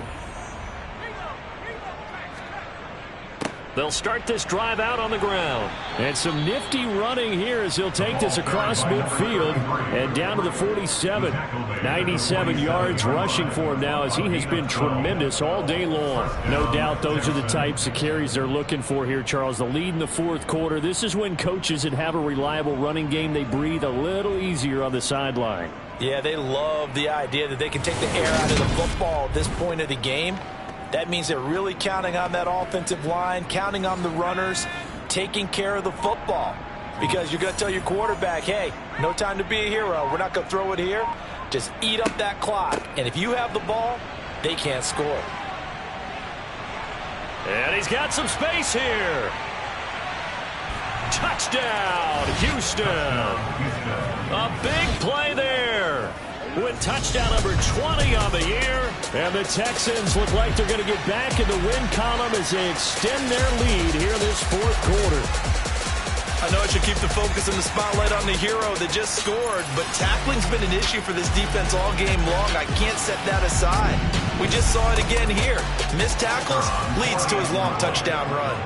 They'll start this drive out on the ground. And some nifty running here as he'll take this across midfield and down to the 47. 97 yards rushing for him now as he has been tremendous all day long. No doubt those are the types of carries they're looking for here, Charles. The lead in the fourth quarter. This is when coaches that have a reliable running game, they breathe a little easier on the sideline. Yeah, they love the idea that they can take the air out of the football at this point of the game. That means they're really counting on that offensive line, counting on the runners, taking care of the football. Because you're going to tell your quarterback, hey, no time to be a hero. We're not going to throw it here. Just eat up that clock. And if you have the ball, they can't score. And he's got some space here. Touchdown, Houston. A big play there. With touchdown number 20 on the year. And the Texans look like they're going to get back in the win column as they extend their lead here in this fourth quarter. I know I should keep the focus and the spotlight on the hero that just scored, but tackling's been an issue for this defense all game long. I can't set that aside. We just saw it again here. Missed tackles leads to his long touchdown run.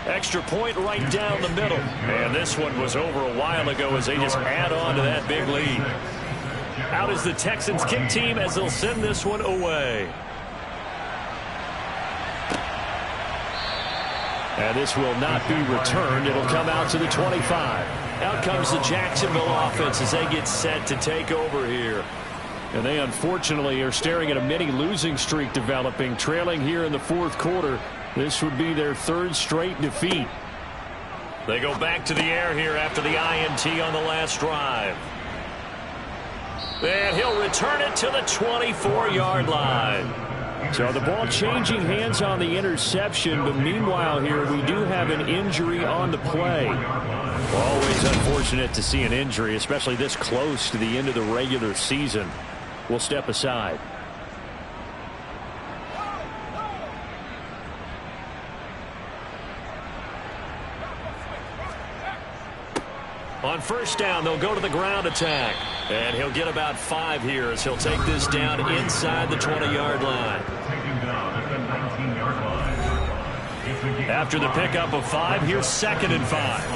Extra point right down the middle. And this one was over a while ago as they just add on to that big lead. Out is the Texans kick team as they'll send this one away. And this will not be returned. It'll come out to the 25. Out comes the Jacksonville offense as they get set to take over here. And they unfortunately are staring at a mini losing streak developing, trailing here in the fourth quarter. This would be their third straight defeat. They go back to the air here after the INT on the last drive. And he'll return it to the 24-yard line. So the ball changing hands on the interception, but meanwhile here we do have an injury on the play. Always unfortunate to see an injury, especially this close to the end of the regular season. We'll step aside. On first down, they'll go to the ground attack. And he'll get about 5 here as he'll take this down inside the 20-yard line. After the pickup of 5, here's 2nd and 5.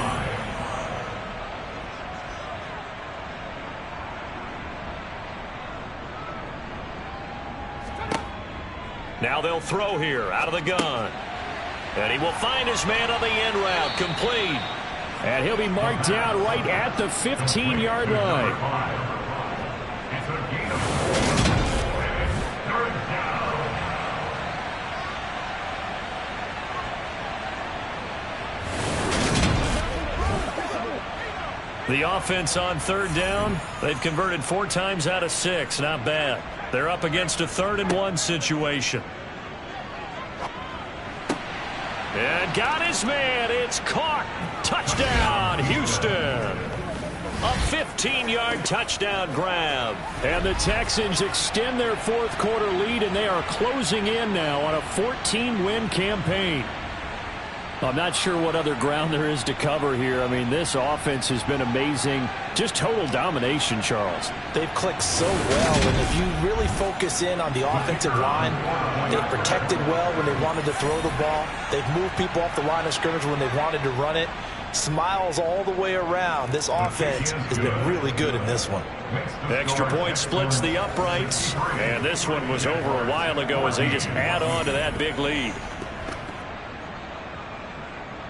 Now they'll throw here out of the gun. And he will find his man on the end route, complete. And he'll be marked down right at the 15-yard line. The offense on 3rd down, they've converted 4 times out of 6. Not bad. They're up against a 3rd and 1 situation. And got his man. It's caught. Touchdown, Houston. A 15-yard touchdown grab. And the Texans extend their 4th quarter lead, and they are closing in now on a 14-win campaign. I'm not sure what other ground there is to cover here. I mean, this offense has been amazing. Just total domination, Charles. They've clicked so well, and if you really focus in on the offensive line, they've protected well when they wanted to throw the ball. They've moved people off the line of scrimmage when they wanted to run it. Smiles all the way around. This offense has been really good in this one. Extra point splits the uprights, and this one was over a while ago as they just add on to that big lead.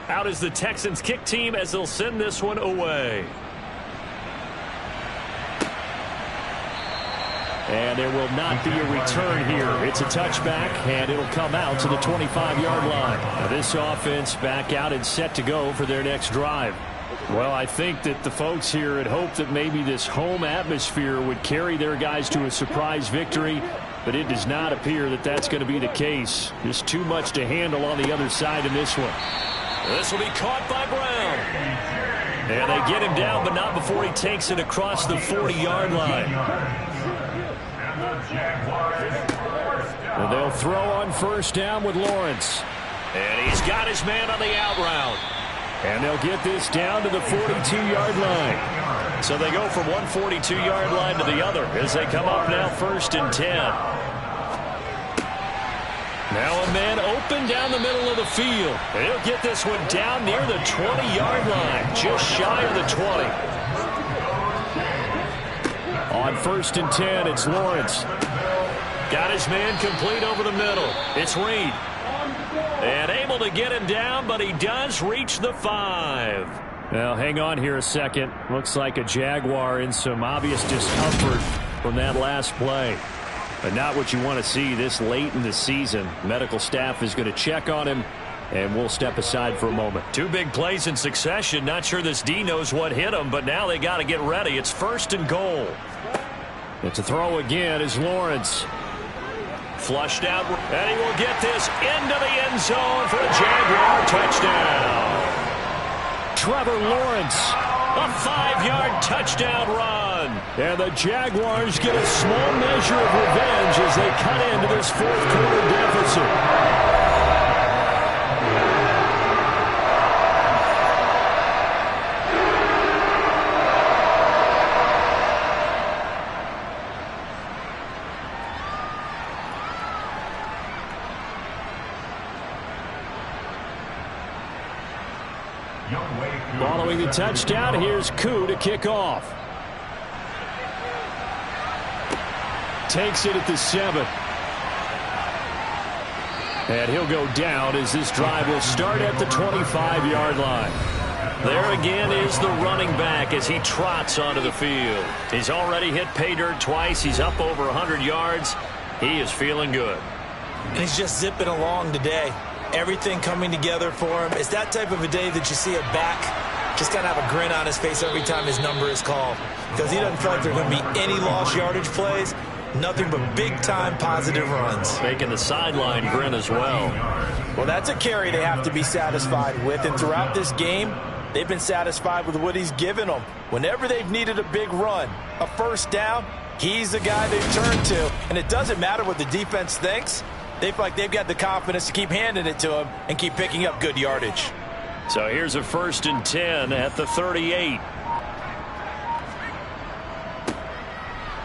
Out is the Texans kick team as they'll send this one away. And there will not be a return here. It's a touchback, and it'll come out to the 25-yard line. Now this offense back out and set to go for their next drive. Well, I think that the folks here had hoped that maybe this home atmosphere would carry their guys to a surprise victory, but it does not appear that that's going to be the case. Just too much to handle on the other side in this one. This will be caught by Brown. And they get him down, but not before he takes it across the 40-yard line. And they'll throw on first down with Lawrence. And he's got his man on the out route. And they'll get this down to the 42-yard line. So they go from one 42-yard line to the other as they come up now 1st and 10. Now a man open down the middle of the field. And he'll get this one down near the 20-yard line, just shy of the 20. On 1st and 10, it's Lawrence. Got his man complete over the middle. It's Reed. And able to get him down, but he does reach the 5. Now, hang on here a second. Looks like a Jaguar in some obvious discomfort from that last play. But not what you want to see this late in the season. Medical staff is going to check on him, and we'll step aside for a moment. 2 big plays in succession. Not sure this D knows what hit him, but now they got to get ready. It's 1st and goal. It's a throw again is Lawrence. Flushed out, and he will get this into the end zone for a Jaguar touchdown. Trevor Lawrence. A 5-yard touchdown run. And the Jaguars get a small measure of revenge as they cut into this 4th quarter deficit. Following the touchdown, here's Koo to kick off. Takes it at the 7. And he'll go down as this drive will start at the 25-yard line. There again is the running back as he trots onto the field. He's already hit pay dirt twice. He's up over 100 yards. He is feeling good. He's just zipping along today. everything coming together for him. It's that type of a day that you see a back just kind of have a grin on his face every time his number is called, because he doesn't feel like there are going to be any lost yardage plays, nothing but big-time positive runs. Making the sideline grin as well. Well, that's a carry they have to be satisfied with, and throughout this game, they've been satisfied with what he's given them. Whenever they've needed a big run, a first down, he's the guy they've turned to, and it doesn't matter what the defense thinks. They feel like they've got the confidence to keep handing it to him and keep picking up good yardage. So here's a 1st and 10 at the 38.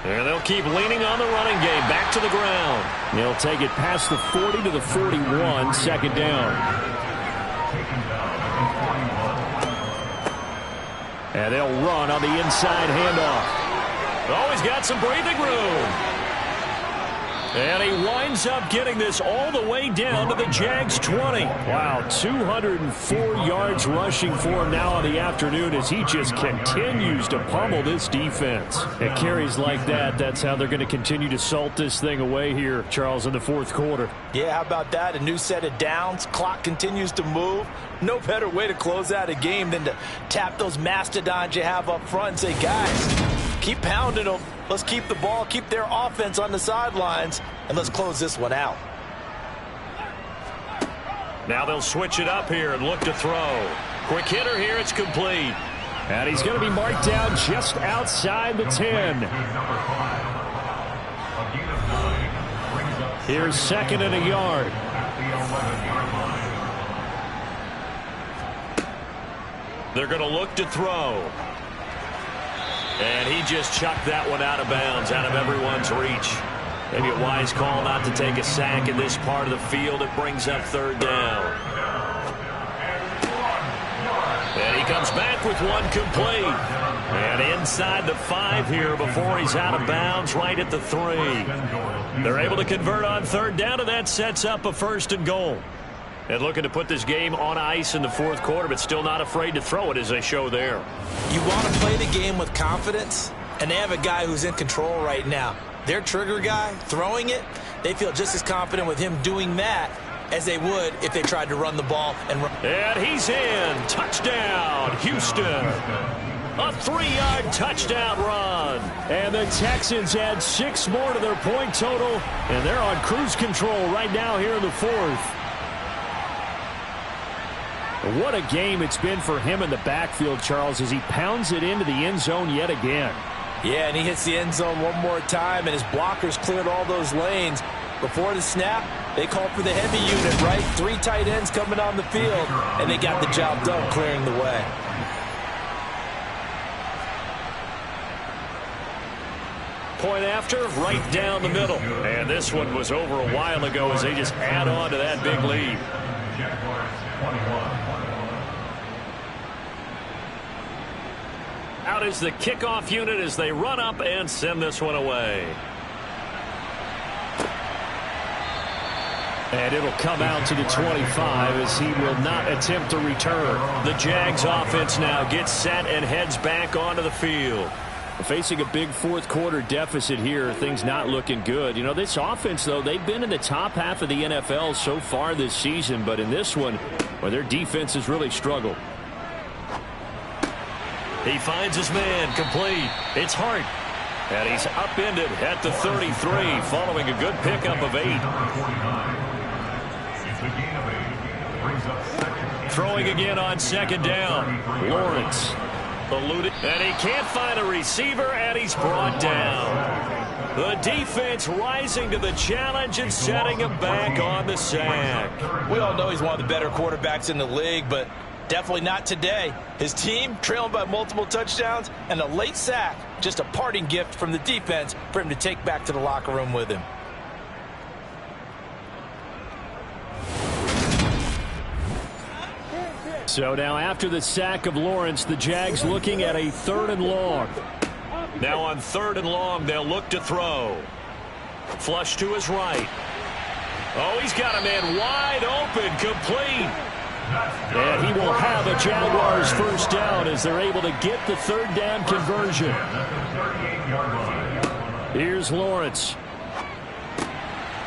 And they'll keep leaning on the running game. Back to the ground. They'll take it past the 40 to the 41, 2nd down. And they'll run on the inside handoff. Oh, he's got some breathing room. And he winds up getting this all the way down to the Jags 20. Wow, 204 yards rushing for him now in the afternoon as he just continues to pummel this defense. At carries like that, that's how they're going to continue to salt this thing away here, Charles, in the 4th quarter. Yeah, how about that? A new set of downs. Clock continues to move. No better way to close out a game than to tap those mastodons you have up front and say, guys, keep pounding them. Let's keep the ball, keep their offense on the sidelines, and let's close this one out. Now they'll switch it up here and look to throw. Quick hitter here, it's complete. And he's going to be marked down just outside the 10. Here's 2nd and a yard. They're going to look to throw. And he just chucked that one out of bounds, out of everyone's reach. Maybe a wise call not to take a sack in this part of the field. It brings up 3rd down. And he comes back with one complete. And inside the 5 here before he's out of bounds, right at the 3. They're able to convert on 3rd down, and that sets up a 1st and goal. And looking to put this game on ice in the 4th quarter, but still not afraid to throw it as they show there. You want to play the game with confidence, and they have a guy who's in control right now. Their trigger guy, throwing it, they feel just as confident with him doing that as they would if they tried to run the ball and run. And he's in. Touchdown, Houston. A 3-yard touchdown run. And the Texans add 6 more to their point total, and they're on cruise control right now here in the 4th. What a game it's been for him in the backfield, Charles, as he pounds it into the end zone yet again. Yeah, and he hits the end zone one more time, and his blockers cleared all those lanes. Before the snap, they called for the heavy unit, right? 3 tight ends coming on the field, and they got the job done clearing the way. Point after, right down the middle. And this one was over a while ago as they just add on to that big lead. Jaguars 21. Out is the kickoff unit as they run up and send this one away. And it'll come out to the 25 as he will not attempt to return. The Jags offense now gets set and heads back onto the field. Facing a big 4th quarter deficit here, things not looking good. You know, this offense, though, they've been in the top half of the NFL so far this season, but in this one, well, their defense has really struggled. He finds his man, complete. It's Hart. And he's upended at the 33 following a good pickup of 8. Throwing again on 2nd down. Lawrence eluded, and he can't find a receiver, and he's brought down. The defense rising to the challenge and setting him back on the sack. We all know he's one of the better quarterbacks in the league, but definitely not today. His team trailing by multiple touchdowns, and a late sack, just a parting gift from the defense for him to take back to the locker room with him. So now after the sack of Lawrence, the Jags looking at a 3rd and long. Now on 3rd and long, they'll look to throw. Flush to his right. Oh, he's got a man wide open, complete. And he will have a Jaguars 1st down as they're able to get the 3rd down conversion. Here's Lawrence.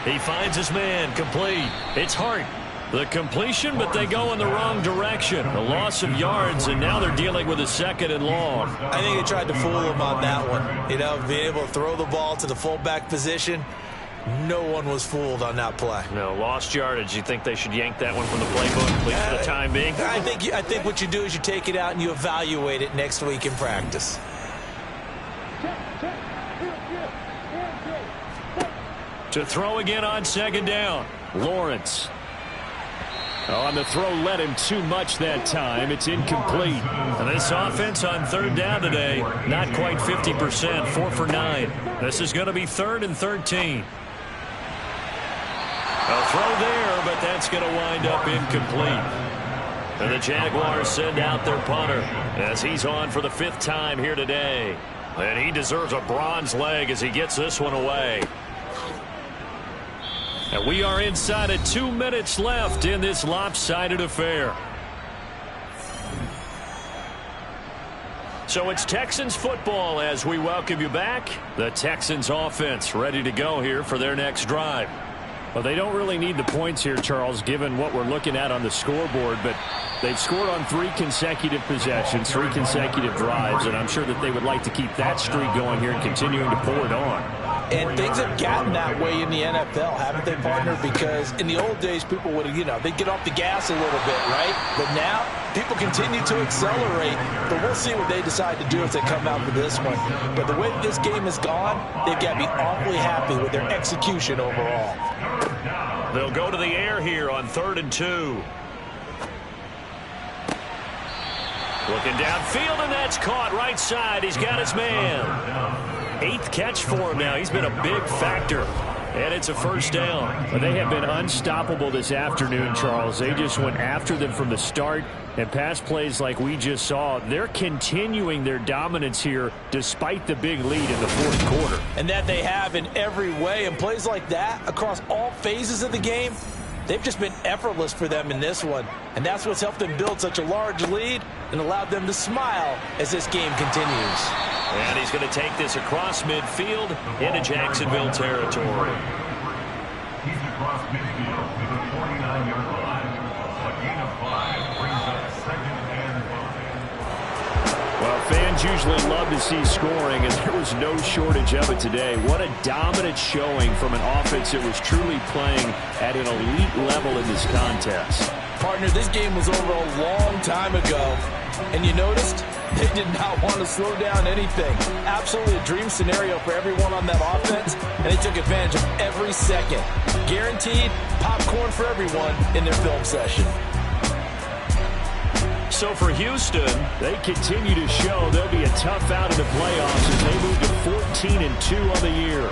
He finds his man, complete. It's Hart. The completion, but they go in the wrong direction. A loss of yards, and now they're dealing with a 2nd and long. I think they tried to fool him on that one. You know, being able to throw the ball to the fullback position. No one was fooled on that play. No, lost yardage. You think they should yank that one from the playbook, at least for the time being? I think what you do is you take it out and you evaluate it next week in practice. To throw again on 2nd down. Lawrence. Oh, and the throw led him too much that time. It's incomplete. And this offense on 3rd down today, not quite 50%, 4 for 9. This is going to be 3rd and 13. A throw there, but that's going to wind up incomplete. And the Jaguars send out their punter as he's on for the 5th time here today. And he deserves a bronze leg as he gets this one away. And we are inside of 2 minutes left in this lopsided affair. So it's Texans football as we welcome you back. The Texans offense ready to go here for their next drive. Well, they don't really need the points here, Charles, given what we're looking at on the scoreboard, but they've scored on 3 consecutive possessions, 3 consecutive drives, and I'm sure that they would like to keep that streak going here and continuing to pour it on. And things have gotten that way in the NFL, haven't they, partner? Because in the old days, people would have, they'd get off the gas a little bit, right? But now, people continue to accelerate, but we'll see what they decide to do as they come out for this one. But the way this game has gone, they've got to be awfully happy with their execution overall. They'll go to the air here on 3rd and 2. Looking downfield, and that's caught right side. He's got his man. 8th catch for him now. He's been a big factor. And it's a 1st down. Well, they have been unstoppable this afternoon, Charles. They just went after them from the start. And pass plays like we just saw, they're continuing their dominance here despite the big lead in the 4th quarter. And that they have in every way. And plays like that across all phases of the game, they've just been effortless for them in this one. And that's what's helped them build such a large lead and allowed them to smile as this game continues. And he's going to take this across midfield into Jacksonville territory. He's across midfield to the 49-yard line. A gain of 5 brings up 2nd and 5. Well, fans usually love to see scoring, and there was no shortage of it today. What a dominant showing from an offense that was truly playing at an elite level in this contest. Partner, this game was over a long time ago, and you noticed they did not want to slow down anything. Absolutely a dream scenario for everyone on that offense, and they took advantage of every second. Guaranteed popcorn for everyone in their film session. So for Houston, they continue to show they'll be a tough out in the playoffs as they move to 14-2 on the year.